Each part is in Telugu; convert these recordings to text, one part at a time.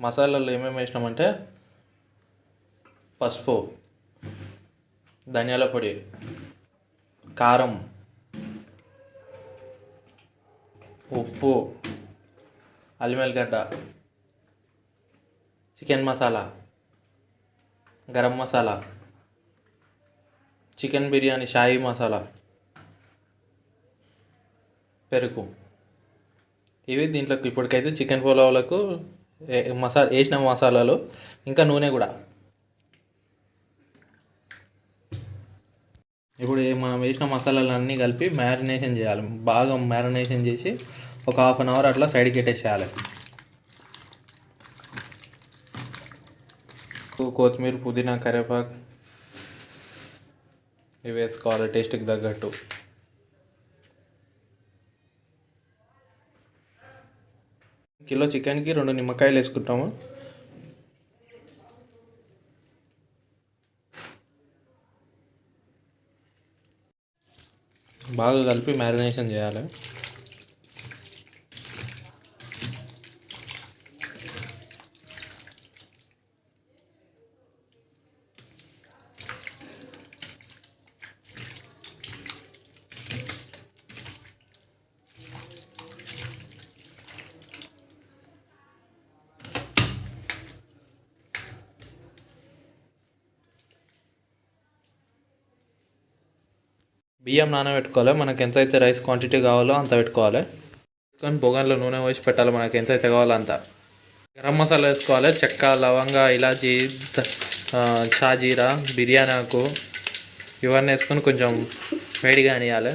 మసాలాలు ఏమేమి వేసినామంటే పసుపు, ధనియాల పొడి, కారం, ఉప్పు, అల్లం వెల్లిగడ్డ, చికెన్ మసాలా, గరం మసాలా, చికెన్ బిర్యానీ షాహీ మసాలా, పెరుగు. ఇవి దీంట్లోకి ఇప్పటికైతే చికెన్ పులావులకు వేసిన మసాలాలు, ఇంకా నూనె కూడా. ఇప్పుడు మనం వేసిన మసాలాలన్నీ కలిపి మ్యారినేషన్ చేయాలి. బాగా మ్యారినేషన్ చేసి ఒక 1/2 అవర్ అట్లా సైడ్కి పెట్టేసేయాలి. కొత్తిమీర, పుదీనా, కరివేపాకు ఇవి వేసుకోవాలి టేస్ట్కి తగ్గట్టు. కిలో చికెన్కి 2 నిమ్మకాయలు వేసుకుంటాము. బాగా కలిపి మ్యారినేషన్ చేయాలి. బియ్యం నానబెట్టుకోవాలి. మనకు ఎంత అయితే రైస్ క్వాంటిటీ కావాలో అంత పెట్టుకోవాలి. కానీ బొగన్లో నూనె వేసి పెట్టాలి. మనకు ఎంత అయితే కావాలో అంత. గరం మసాలా వేసుకోవాలి. చెక్క, లవంగ, ఇలాచీ, షాజీరా, బిర్యానీ ఆకు ఇవన్నీ వేసుకొని కొంచెం వేడిగా అనియాలి.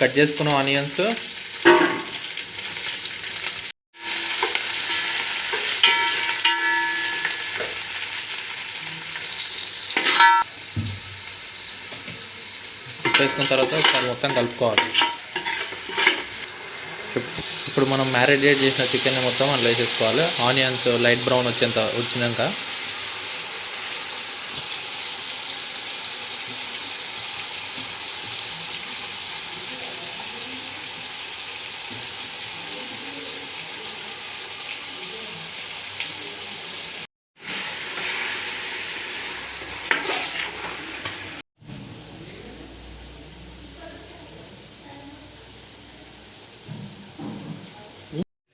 కట్ చేసుకున్న ఆనియన్స్, వేసుకున్న తర్వాత ఒకసారి మొత్తం కలుపుకోవాలి. ఇప్పుడు మనం మ్యారినేట్ చేసిన చికెన్ మొత్తం అందులో వేసేసుకోవాలి. ఆనియన్స్ లైట్ బ్రౌన్ వచ్చినాక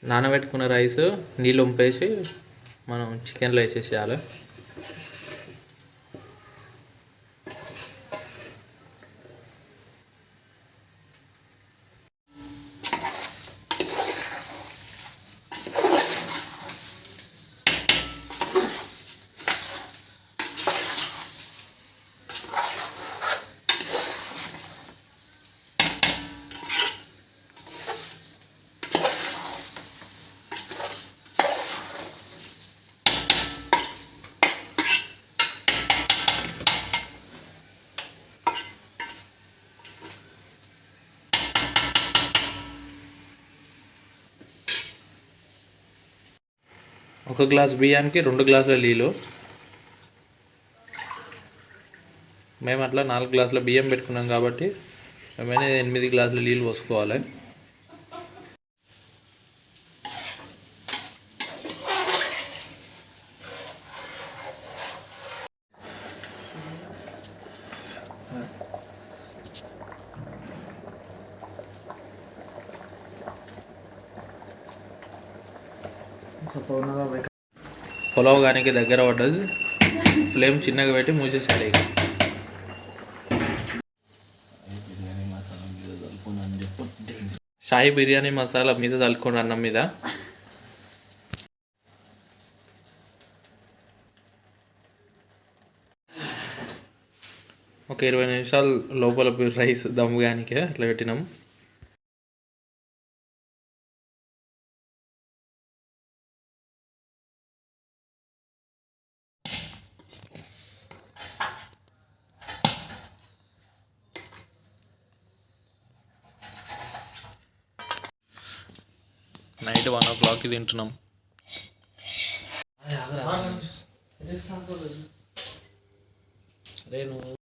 నానబెట్టుకున్న రైస్ నీళ్ళు వంపేసి మనం చికెన్లో వేసేసేయాలి. ఒక గ్లాస్ బియ్యానికి 2 గ్లాసుల నీళ్ళు. మేము అట్లా 4 గ్లాసుల బియ్యం పెట్టుకున్నాం కాబట్టి మేమైనా 8 గ్లాసుల నీళ్ళు పోసుకోవాలి. పులావ్ గానికి దగ్గర పడ్డది. ఫ్లేమ్ చిన్నగా పెట్టి మూసేసాడు. ఇక షాహీ బిర్యానీ మసాలా మీద చల్లుకోండి అన్నం మీద. ఒక 20 నిమిషాలు లోపల రైస్ దమ్ము గానికి అట్లా పెట్టినాం. నైట్ 1 o'clockకి తింటున్నాం. అరే నువ్వు